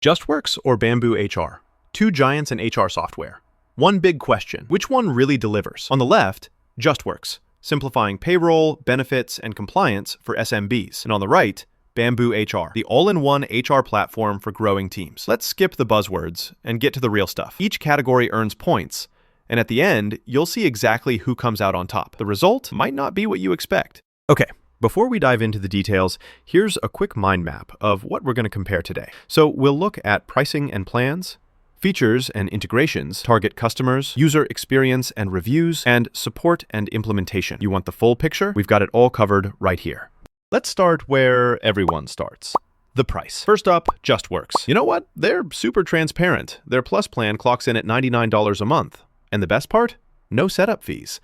Justworks or BambooHR? Two giants in HR software. One big question: which one really delivers? On the left, Justworks, simplifying payroll, benefits, and compliance for SMBs. And on the right, BambooHR, the all-in-one HR platform for growing teams. Let's skip the buzzwords and get to the real stuff. Each category earns points, and at the end, you'll see exactly who comes out on top. The result might not be what you expect. Okay, before we dive into the details, here's a quick mind map of what we're going to compare today. So we'll look at pricing and plans, features and integrations, target customers, user experience and reviews, and support and implementation. You want the full picture? We've got it all covered right here. Let's start where everyone starts. The price. First up, Justworks. You know what? They're super transparent. Their Plus plan clocks in at $99 a month. And the best part? No setup fees.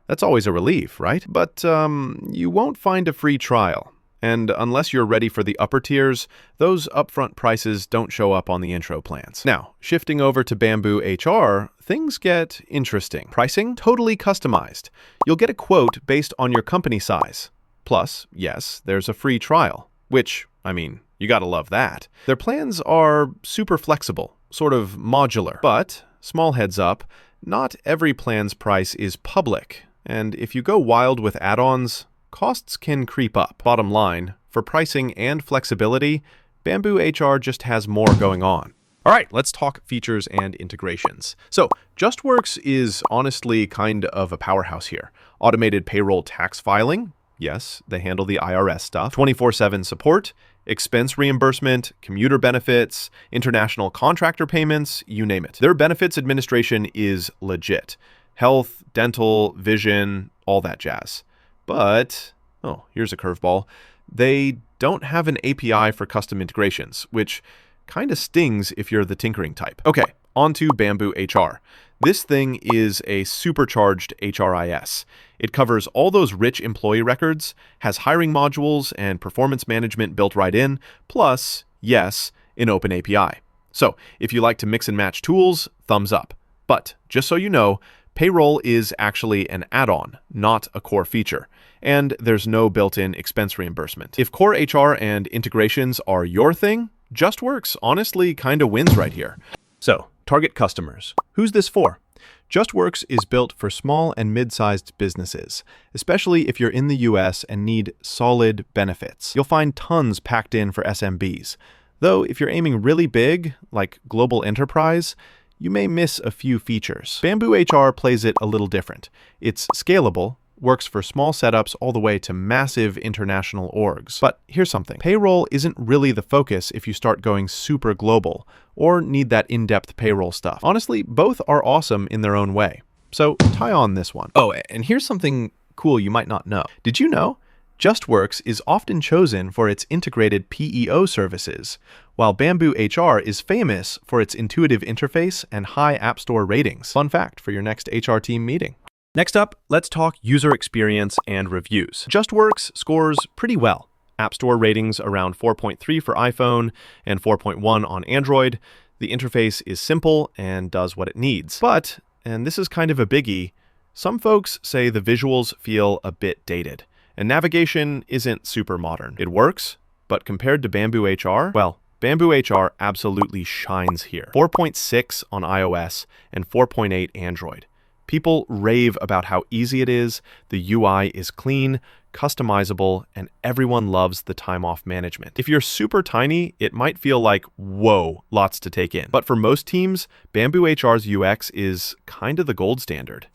That's always a relief, right? But you won't find a free trial. And unless you're ready for the upper tiers, those upfront prices don't show up on the intro plans. Now, shifting over to BambooHR, things get interesting. Pricing, totally customized. You'll get a quote based on your company size. Plus, yes, there's a free trial, which, I mean, you gotta love that. Their plans are super flexible, sort of modular. But, small heads up, not every plan's price is public. And if you go wild with add-ons, costs can creep up. Bottom line, for pricing and flexibility, BambooHR just has more going on. All right, let's talk features and integrations. So, Justworks is honestly kind of a powerhouse here. Automated payroll tax filing. Yes, they handle the IRS stuff. 24/7 support, expense reimbursement, commuter benefits, international contractor payments, you name it. Their benefits administration is legit. Health, dental, vision, all that jazz. But, oh, here's a curveball. They don't have an API for custom integrations, which kind of stings if you're the tinkering type. Okay, on to BambooHR. This thing is a supercharged HRIS. It covers all those rich employee records, has hiring modules and performance management built right in, plus, yes, an open API. So, if you like to mix and match tools, thumbs up. But, just so you know, payroll is actually an add-on, not a core feature. And there's no built-in expense reimbursement. If core HR and integrations are your thing, Justworks honestly kinda wins right here. So, target customers. Who's this for? Justworks is built for small and mid-sized businesses, especially if you're in the US and need solid benefits. You'll find tons packed in for SMBs. Though if you're aiming really big, like global enterprise, you may miss a few features. BambooHR plays it a little different. It's scalable, works for small setups all the way to massive international orgs. But here's something. Payroll isn't really the focus if you start going super global or need that in-depth payroll stuff. Honestly, both are awesome in their own way. So tie on this one. Oh, and here's something cool you might not know. Did you know? Justworks is often chosen for its integrated PEO services, while BambooHR is famous for its intuitive interface and high App Store ratings. Fun fact for your next HR team meeting. Next up, let's talk user experience and reviews. Justworks scores pretty well. App Store ratings around 4.3 for iPhone and 4.1 on Android. The interface is simple and does what it needs. But, and this is kind of a biggie, some folks say the visuals feel a bit dated, and navigation isn't super modern. It works, but compared to BambooHR, well, BambooHR absolutely shines here. 4.6 on iOS and 4.8 Android. People rave about how easy it is, the UI is clean, customizable, and everyone loves the time-off management. If you're super tiny, it might feel like, whoa, lots to take in. But for most teams, BambooHR's UX is kind of the gold standard.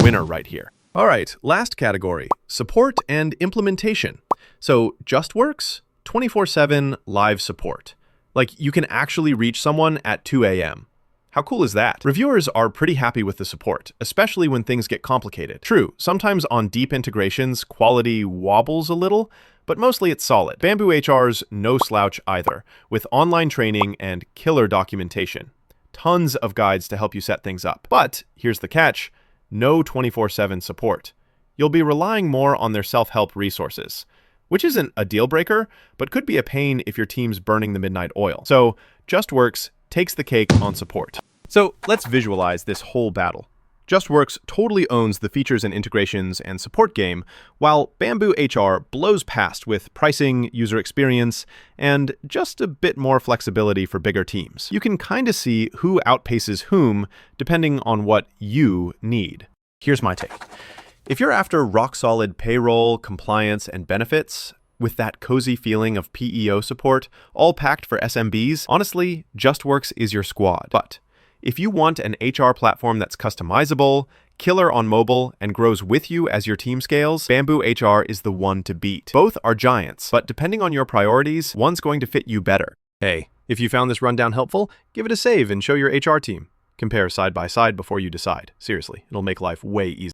Winner right here. All right, last category, support and implementation. So Justworks, 24/7 live support. Like, you can actually reach someone at 2 a.m. How cool is that? Reviewers are pretty happy with the support, especially when things get complicated. True, sometimes on deep integrations, quality wobbles a little, but mostly it's solid. BambooHR's no slouch either, with online training and killer documentation. Tons of guides to help you set things up. But here's the catch, no 24/7 support. You'll be relying more on their self-help resources, which isn't a deal breaker, but could be a pain if your team's burning the midnight oil. So Justworks takes the cake on support. So let's visualize this whole battle. Justworks totally owns the features and integrations and support game, while BambooHR blows past with pricing, user experience, and just a bit more flexibility for bigger teams. You can kind of see who outpaces whom depending on what you need. Here's my take. If you're after rock-solid payroll, compliance, and benefits, with that cozy feeling of PEO support, all packed for SMBs, honestly, Justworks is your squad. But if you want an HR platform that's customizable, killer on mobile, and grows with you as your team scales, BambooHR is the one to beat. Both are giants, but depending on your priorities, one's going to fit you better. Hey, if you found this rundown helpful, give it a save and show your HR team. Compare side by side before you decide. Seriously, it'll make life way easier.